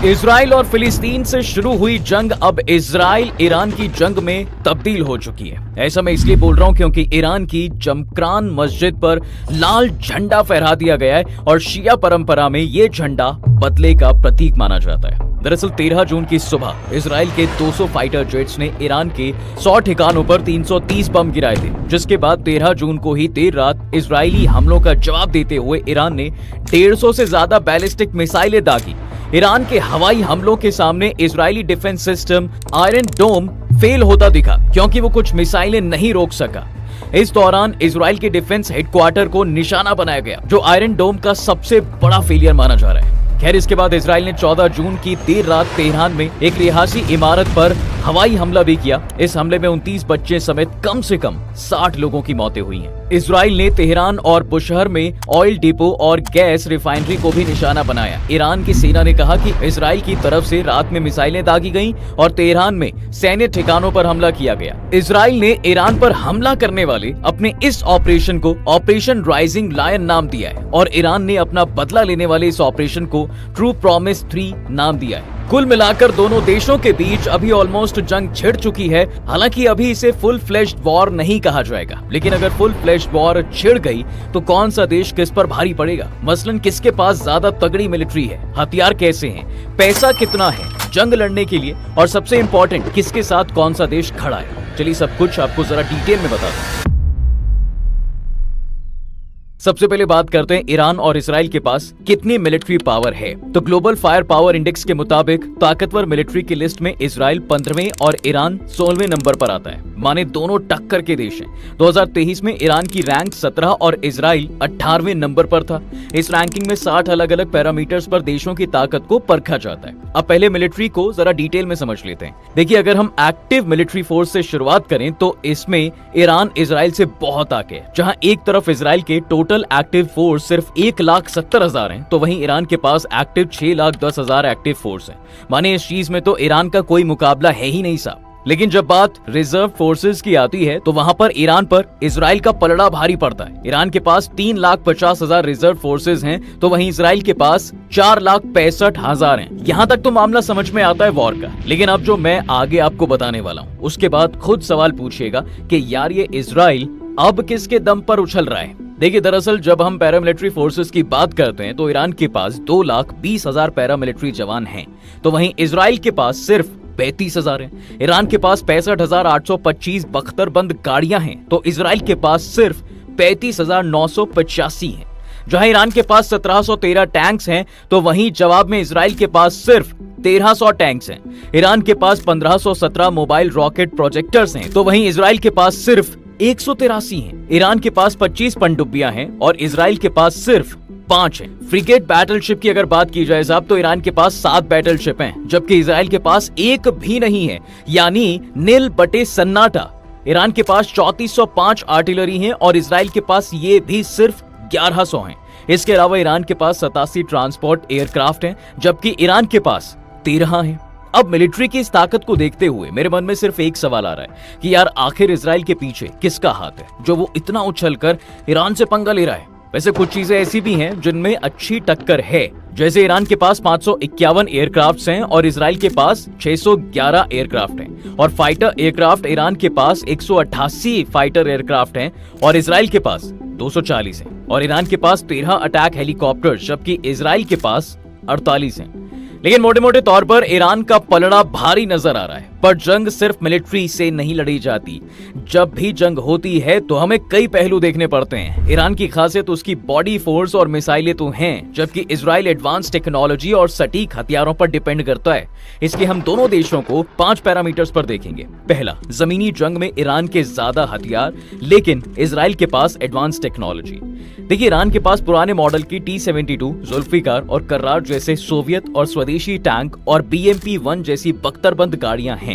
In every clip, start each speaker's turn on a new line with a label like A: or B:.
A: Israel और फिलिस्तीन से शुरू हुई जंग अब इजराइल ईरान की जंग में तब्दील हो चुकी है। ऐसा मैं इसलिए बोल रहा हूं क्योंकि ईरान की जमक्रान मस्जिद पर लाल झंडा फहरा दिया गया है और शिया परंपरा में ये झंडा बदले का प्रतीक माना जाता है। दरअसल 13 जून की सुबह इजराइल के 200 फाइटर जेट्स ने ईरान के 100 ठिकानों पर 330 बम गिराए थे, जिसके बाद 13 जून को ही देर रात इजरायली हमलों का जवाब देते हुए ईरान ने 150 से ज्यादा बैलिस्टिक मिसाइलें दागी। ईरान के हवाई हमलों के सामने इजरायली डिफेंस सिस्टम आयरन डोम फेल होता दिखा क्योंकि वो कुछ मिसाइलें नहीं रोक सका। इस दौरान इजराइल के डिफेंस हेडक्वार्टर को निशाना बनाया गया, जो आयरन डोम का सबसे बड़ा फेलियर माना जा रहा है। खैर, इसके बाद इजराइल ने 14 जून की देर रात तेहरान में एक रिहायशी इमारत पर हवाई हमला भी किया। इस हमले में 29 बच्चे समेत कम से कम 60 लोगों की मौतें हुई हैं। इजराइल ने तेहरान और बुशहर में ऑयल डिपो और गैस रिफाइनरी को भी निशाना बनाया। ईरान की सेना ने कहा कि इजराइल की तरफ से रात में मिसाइलें दागी गईं और तेहरान में सैन्य ठिकानों पर हमला किया गया। इजराइल ने ईरान पर हमला करने वाले अपने इस ऑपरेशन को ऑपरेशन राइजिंग लायन नाम दिया है और ईरान ने अपना बदला लेने वाले इस ऑपरेशन को ट्रू प्रॉमिस 3 नाम दिया है। कुल मिलाकर दोनों देशों के बीच अभी ऑलमोस्ट जंग छिड़ चुकी है। हालांकि अभी इसे फुल फ्लेश्ड वॉर नहीं कहा जाएगा, लेकिन अगर फुल फ्लेश्ड वॉर छिड़ गई तो कौन सा देश किस पर भारी पड़ेगा? मसलन किसके पास ज्यादा तगड़ी मिलिट्री है, हथियार कैसे हैं, पैसा कितना है जंग लड़ने के लिए, और सबसे इम्पोर्टेंट किसके साथ कौन सा देश खड़ा है। चलिए सब कुछ आपको जरा डिटेल में बता दूं। सबसे पहले बात करते हैं ईरान और इजराइल के पास कितनी मिलिट्री पावर है। तो ग्लोबल फायर पावर इंडेक्स के मुताबिक ताकतवर मिलिट्री की लिस्ट में इजराइल 15वें और ईरान 16वें नंबर पर आता है। माने दोनों टक्कर के देश हैं। 2023 में ईरान की रैंक 17 और इजराइल 18वें नंबर पर था। इस रैंकिंग में 60 अलग अलग पैरामीटर्स पर देशों की ताकत को परखा जाता है। अब पहले मिलिट्री को जरा डिटेल में समझ लेते हैं। देखिए, अगर हम एक्टिव मिलिट्री फोर्स से शुरुआत करें तो इसमें ईरान इजराइल से बहुत आगे है। जहां एक तरफ इजराइल के टोटल एक्टिव फोर्स सिर्फ 1,70,000 हैं, तो वहीं ईरान के पास एक्टिव 6,10,000 एक्टिव फोर्स हैं। माने इस चीज में तो ईरान का कोई मुकाबला है ही नहीं साहब। लेकिन जब बात रिजर्व फोर्सेस की आती है तो वहां पर ईरान पर इजराइल का पलड़ा भारी पड़ता है। ईरान के पास 3,50,000 रिजर्व फोर्सेस हैं, तो वहीं इजराइल के पास 4,65,000 हैं। यहाँ तक तो मामला समझ में आता है वॉर का। लेकिन अब जो मैं आगे आपको बताने वाला हूँ उसके बाद खुद सवाल पूछिएगा कि यार ये इजराइल अब किसके दम पर उछल रहा है। देखिए, दरअसल जब हम पैरामिलिट्री फोर्सेस की बात करते हैं तो ईरान के पास 2,20,000 पैरामिलिट्री जवान हैं, तो वहीं इजराइल के पास सिर्फ 35,000 हैं। ईरान के पास 65,825 बख्तरबंद गाड़ियां हैं, तो इजराइल के पास सिर्फ 35,985 हैं। जहां ईरान के पास 1,713 टैंक्स हैं, तो वहीं जवाब में इजराइल के पास सिर्फ 1,300 टैंक्स हैं। ईरान के पास 1,517 मोबाइल रॉकेट प्रोजेक्टर्स हैं, तो वहीं इजराइल के पास सिर्फ 183 हैं। ईरान के पास 25 पनडुब्बियां हैं और इजराइल के पास सिर्फ 5 है। फ्रिगेट बैटलशिप की अगर बात की जाए साहब तो ईरान के पास 7 बैटलशिप हैं, जबकि इजराइल के पास एक भी नहीं है, यानी नील बटे सन्नाटा। ईरान के पास 3405 आर्टिलरी हैं और इजराइल के पास ये भी सिर्फ 1100 हैं। इसके अलावा ईरान के पास 87 ट्रांसपोर्ट एयरक्राफ्ट हैं, जबकि ईरान के पास 13 हैं। अब मिलिट्री की इस ताकत को देखते हुए मेरे मन में सिर्फ एक सवाल आ रहा है कि यार आखिर इजराइल के पीछे किसका हाथ है जो वो इतना उछलकर ईरान से पंगा ले रहा है। वैसे कुछ चीजें ऐसी भी हैं जिनमें अच्छी टक्कर है, जैसे ईरान के पास 551 एयरक्राफ्ट्स हैं और इजराइल के पास 611 एयरक्राफ्ट हैं, और फाइटर एयरक्राफ्ट ईरान के पास 188 फाइटर एयरक्राफ्ट हैं और इजराइल के पास 240 हैं, और ईरान के पास 13 अटैक हेलीकॉप्टर जबकि इजराइल के पास 48 हैं। लेकिन मोटे मोटे तौर पर ईरान का पलड़ा भारी नजर आ रहा है, पर जंग सिर्फ मिलिट्री से नहीं लड़ी जाती। जब भी जंग होती है तो हमें कई पहलू देखने पड़ते हैं। ईरान की खासियत उसकी बॉडी फोर्स और मिसाइलें तो हैं, जबकि इजराइल एडवांस टेक्नोलॉजी और सटीक हथियारों पर डिपेंड करता है। इसलिए हम दोनों देशों को 5 पैरामीटर्स पर देखेंगे। पहला, जमीनी जंग में ईरान के ज्यादा हथियार लेकिन इजराइल के पास एडवांस टेक्नोलॉजी। देखिए, ईरान के पास पुराने मॉडल की T-72, जुल्फिकार और कर्रार जैसे सोवियत और स्वदेशी टैंक और BMP-1 जैसी बख्तरबंद गाड़ियां हैं।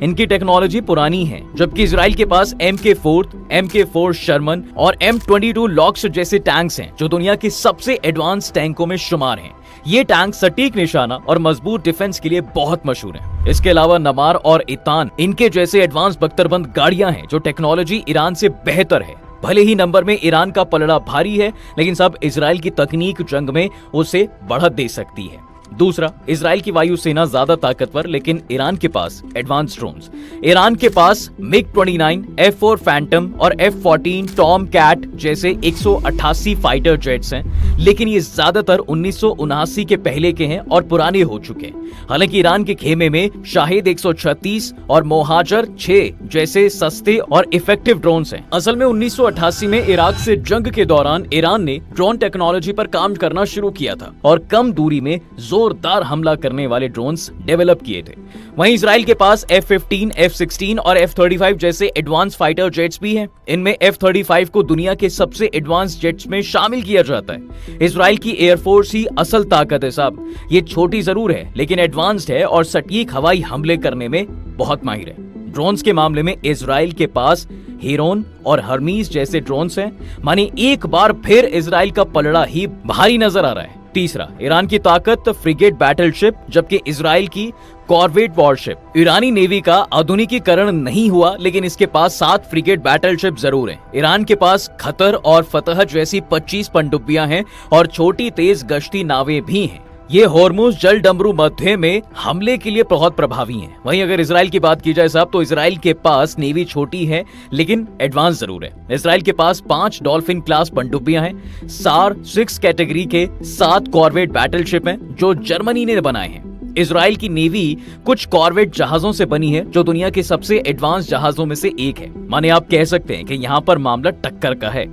A: इनकी टेक्नोलॉजी पुरानी है, जबकि इजराइल के पास MK4, MK4 शर्मन और M22 लॉक्स जैसे टैंक्स हैं, जो दुनिया के सबसे एडवांस टैंकों में शुमार हैं। ये टैंक सटीक निशाना और मजबूत डिफेंस के लिए बहुत मशहूर हैं। इसके अलावा नमार और इतान इनके जैसे एडवांस बख्तरबंद गाड़ियां हैं, जो टेक्नोलॉजी ईरान से बेहतर है। भले ही नंबर में ईरान का पलड़ा भारी है, लेकिन सब इजराइल की तकनीक जंग में उसे बढ़त दे सकती है। दूसरा, इजराइल की वायुसेना ज्यादा ताकतवर लेकिन ईरान के पास एडवांस ड्रोन्स। ईरान के पास MiG-29, F-4 फैंटम और F-14 टॉम कैट जैसे 188 फाइटर जेट्स हैं, लेकिन ये ज्यादातर 1979 के पहले के हैं और पुराने हो चुके हैं। हालांकि ईरान के खेमे में शाहिद 136 और मोहाजर 6 जैसे सस्ते और इफेक्टिव ड्रोन्स हैं। असल में 1988 में इराक से जंग के दौरान ईरान ने ड्रोन टेक्नोलॉजी पर काम करना शुरू किया था और कम दूरी में जोरदार हमला करने वाले ड्रोन्स डेवलप किए थे। वहीं इजराइल के पास F-15, F-16 और F-35 जैसे एडवांस फाइटर जेट्स भी हैं। इनमें F-35 को दुनिया के सबसे एडवांस जेट्स में शामिल किया जाता है। इजराइल की एयरफोर्स ही असल ताकत है साहब। ये छोटी जरूर है लेकिन एडवांस्ड है और सटीक हवाई हमले करने में बहुत माहिर है। ड्रोन्स के मामले में इजराइल के पास हेरोन और हर्मीज जैसे ड्रोन्स हैं, माने एक बार फिर इजराइल का पलड़ा ही भारी नजर आ रहा है। तीसरा, ईरान की ताकत फ्रिगेट बैटलशिप, जबकि इजराइल की कॉर्वेट वॉरशिप। ईरानी नेवी का आधुनिकीकरण नहीं हुआ लेकिन इसके पास 7 फ्रिगेट बैटलशिप जरूर हैं। ईरान के पास खतर और फतह जैसी 25 पनडुब्बियां हैं और छोटी तेज गश्ती नावें भी हैं। ये होर्मुज जल डमरू मध्य में हमले के लिए बहुत प्रभावी हैं। वहीं अगर इजराइल की बात की जाए साहब, तो इजराइल के पास नेवी छोटी है लेकिन एडवांस जरूर है। इजराइल के पास 5 डॉल्फिन क्लास पनडुब्बियां हैं। सार 6 कैटेगरी के 7 कॉर्वेट बैटलशिप हैं जो जर्मनी ने बनाए हैं। इजराइल की नेवी कुछ कॉर्वेट जहाजों से बनी है जो दुनिया के सबसे एडवांस जहाजों में से एक है। माने आप कह सकते हैं कि यहाँ पर मामला टक्कर का है।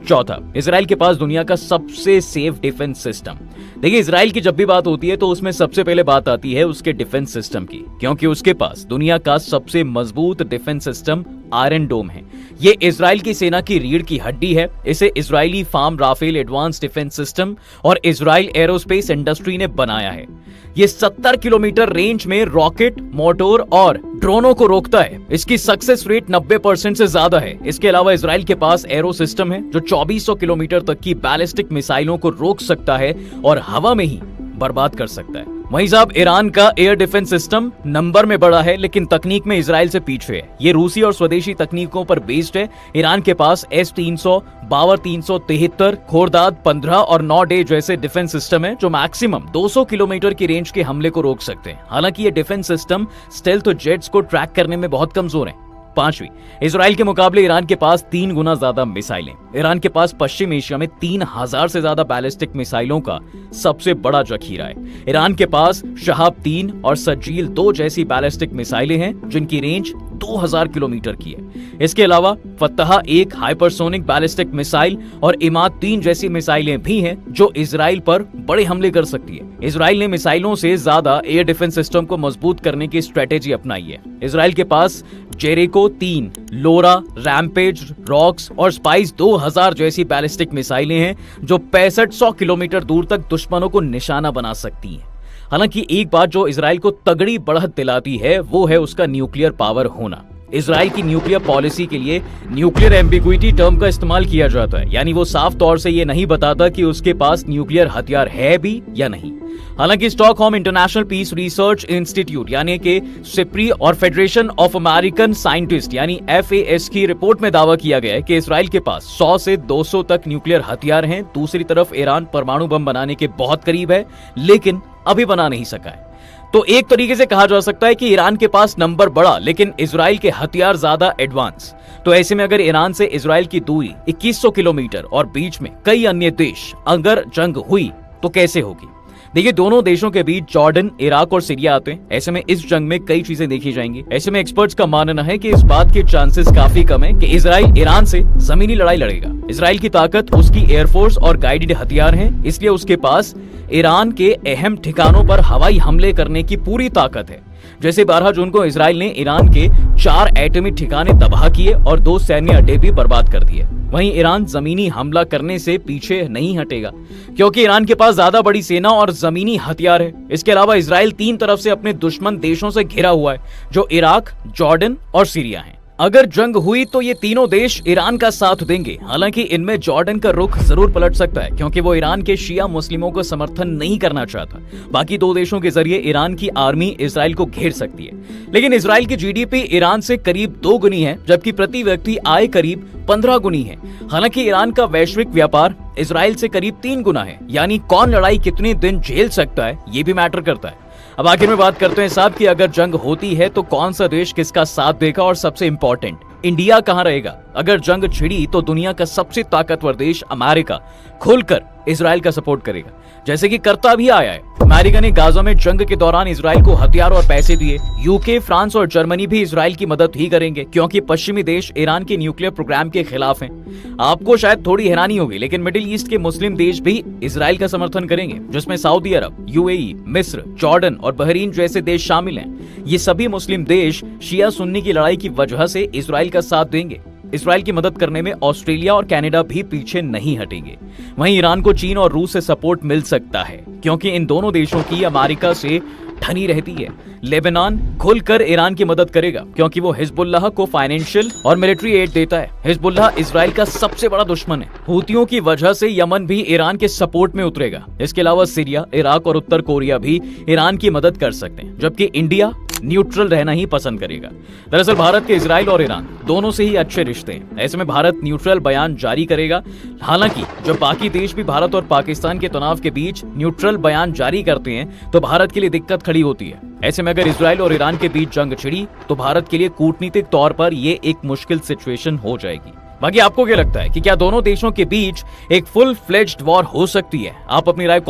A: चौथा, इजराइल के पास दुनिया का सबसे सेफ डिफेंस सिस्टम। देखिए, इजराइल की जब भी बात होती है तो उसमें सबसे पहले बात आती है उसके डिफेंस सिस्टम की, क्योंकि उसके पास दुनिया का सबसे मजबूत डिफेंस सिस्टम आयरन डोम है। ये इजराइल की सेना की रीढ़ की हड्डी है। इसे Israeli firm Rafael Advanced Defense System और इजराइल एरोस्पेस इंडस्ट्री ने बनाया है। ये 70 किलोमीटर रेंज में रॉकेट, मोटर और ड्रोनों को रोकता है। इसकी सक्सेस रेट 90% से ज्यादा है। इसके अलावा इजराइल के पास एरो सिस्टम है जो 2400 किलोमीटर तक की बैलिस्टिक मिसाइलों को रोक सकता है और हवा में ही बर्बाद कर सकता है। वहीं साहब, ईरान का एयर डिफेंस सिस्टम नंबर में बड़ा है लेकिन तकनीक में इजराइल से पीछे है। ये रूसी और स्वदेशी तकनीकों पर बेस्ड है। ईरान के पास S-300, बावर 373, खोरदाद 15 और 9D जैसे डिफेंस सिस्टम है जो मैक्सिमम 200 किलोमीटर की रेंज के हमले को रोक सकते हैं। हालांकि ये डिफेंस सिस्टम स्टेल्थ जेट्स को ट्रैक करने में बहुत कमजोर है। पांचवी, इजराइल के मुकाबले ईरान के पास 3 गुना ज्यादा मिसाइलें। ईरान के पास पश्चिम एशिया में 3000 से ज्यादा बैलिस्टिक मिसाइलों का सबसे बड़ा जखीरा है। ईरान के पास शहाब 3 और सजील 2 जैसी बैलिस्टिक मिसाइलें हैं जिनकी रेंज 2000 किलोमीटर की है। इसके अलावा फतह 1 हाइपरसोनिक बैलिस्टिक मिसाइल और इमाद 3 जैसी मिसाइलें भी हैं जो इजराइल पर बड़े हमले कर सकती है। इजराइल ने मिसाइलों से ज्यादा एयर डिफेंस सिस्टम को मजबूत करने की स्ट्रेटेजी अपनाई है। इजराइल के पास जेरिको 3, लोरा, रैम्पेज, रॉक्स और स्पाइस 2000 जैसी बैलिस्टिक मिसाइलें हैं जो 6500 किलोमीटर दूर तक दुश्मनों को निशाना बना सकती हैं। हालांकि एक बात जो इजराइल को तगड़ी बढ़त दिलाती है वो है उसका न्यूक्लियर पावर होना। इजराइल की न्यूक्लियर पॉलिसी के लिए न्यूक्लियर एम्बिग्विटी टर्म का इस्तेमाल किया जाता है, यानी वो साफ तौर से ये नहीं बताता कि उसके पास न्यूक्लियर हथियार है भी या नहीं। हालांकि Stockholm International Peace Research Institute यानी कि सिप्री और फेडरेशन ऑफ अमेरिकन साइंटिस्ट यानी FAS की रिपोर्ट में दावा किया गया है कि इजराइल के पास 100 से 200 तक न्यूक्लियर हथियार हैं। दूसरी तरफ ईरान परमाणु बम बनाने के बहुत करीब है लेकिन अभी बना नहीं सका है। तो एक तरीके से कहा जा सकता है कि ईरान के पास नंबर बड़ा लेकिन इजराइल के हथियार ज्यादा एडवांस। तो ऐसे में अगर ईरान से इजराइल की दूरी 2100 किलोमीटर और बीच में कई अन्य देश, अगर जंग हुई तो कैसे होगी? देखिए, दोनों देशों के बीच जॉर्डन, इराक और सीरिया आते हैं। ऐसे में इस जंग में कई चीजें देखी जाएंगी। ऐसे में एक्सपर्ट्स का मानना है कि इस बात के चांसेस काफी कम है कि इजराइल ईरान से जमीनी लड़ाई लड़ेगा। इजराइल की ताकत उसकी एयरफोर्स और गाइडेड हथियार हैं, इसलिए उसके पास ईरान के अहम ठिकानों पर हवाई हमले करने की पूरी ताकत है। जैसे 12 जून को इजराइल ने ईरान के 4 एटमी ठिकाने तबाह किए और 2 सैन्य अड्डे भी बर्बाद कर दिए। वहीं ईरान जमीनी हमला करने से पीछे नहीं हटेगा क्योंकि ईरान के पास ज्यादा बड़ी सेना और जमीनी हथियार है। इसके अलावा इजराइल 3 तरफ से अपने दुश्मन देशों से घिरा हुआ है जो इराक, जॉर्डन और सीरिया हैं। अगर जंग हुई तो ये तीनों देश ईरान का साथ देंगे। हालांकि इनमें जॉर्डन का रुख जरूर पलट सकता है, क्योंकि वो ईरान के शिया मुस्लिमों को समर्थन नहीं करना चाहता। बाकी दो देशों के जरिए ईरान की आर्मी इजराइल को घेर सकती है। लेकिन इजराइल की जीडीपी ईरान से करीब 2 गुनी है, जबकि प्रति व्यक्ति आय करीब 15 गुनी है। हालांकि ईरान का वैश्विक व्यापार इजराइल से करीब 3 गुना है। यानी कौन लड़ाई कितने दिन झेल सकता है, ये भी मैटर करता है। अब आखिर में बात करते हैं साहब कि अगर जंग होती है तो कौन सा देश किसका साथ देगा, और सबसे इंपॉर्टेंट, इंडिया कहां रहेगा। अगर जंग छिड़ी तो दुनिया का सबसे ताकतवर देश अमेरिका खुलकर इजराइल का सपोर्ट करेगा, जैसे कि करता भी आया है। अमेरिका ने गाजा में जंग के दौरान इजराइल को हथियार और पैसे दिए। यूके, फ्रांस और जर्मनी भी इजराइल की मदद ही करेंगे, क्योंकि पश्चिमी देश ईरान के न्यूक्लियर प्रोग्राम के खिलाफ हैं। आपको शायद थोड़ी हैरानी होगी, लेकिन मिडिल ईस्ट के मुस्लिम देश भी इजराइल का समर्थन करेंगे, जिसमें सऊदी अरब, यूएई, मिस्र, जॉर्डन और बहरीन जैसे देश शामिल हैं। ये सभी मुस्लिम देश शिया सुन्नी की लड़ाई की वजह से इजराइल का साथ देंगे। इजराइल की मदद करने में ऑस्ट्रेलिया और कनाडा भी पीछे नहीं हटेंगे। वहीं ईरान को चीन और रूस से सपोर्ट मिल सकता है, क्योंकि इन दोनों देशों की अमेरिका से ठनी रहती है। लेबनान खुलकर ईरान की मदद करेगा, क्योंकि वो हिजबुल्लाह को फाइनेंशियल और मिलिट्री एड देता है। हिजबुल्लाह इजराइल का सबसे बड़ा दुश्मन है। हूतियों की वजह से यमन भी ईरान के सपोर्ट में उतरेगा। इसके अलावा सीरिया, इराक और उत्तर कोरिया भी ईरान की मदद कर सकते हैं, जबकि इंडिया न्यूट्रल रहना ही पसंद करेगा। दरअसल भारत के इजराइल और ईरान दोनों से ही अच्छे रिश्ते हैं। ऐसे में भारत न्यूट्रल बयान जारी करेगा। हालांकि जब बाकी देश भी भारत और पाकिस्तान के तनाव के बीच न्यूट्रल बयान जारी करते हैं तो भारत के लिए दिक्कत खड़ी होती है। ऐसे में अगर इजराइल और ईरान के बीच जंग छिड़ी तो भारत के लिए कूटनीतिक तौर पर यह एक मुश्किल सिचुएशन हो जाएगी। बाकी आपको क्या लगता है कि क्या दोनों देशों के बीच एक फुल फ्लेज्ड वॉर हो सकती है? आप अपनी राय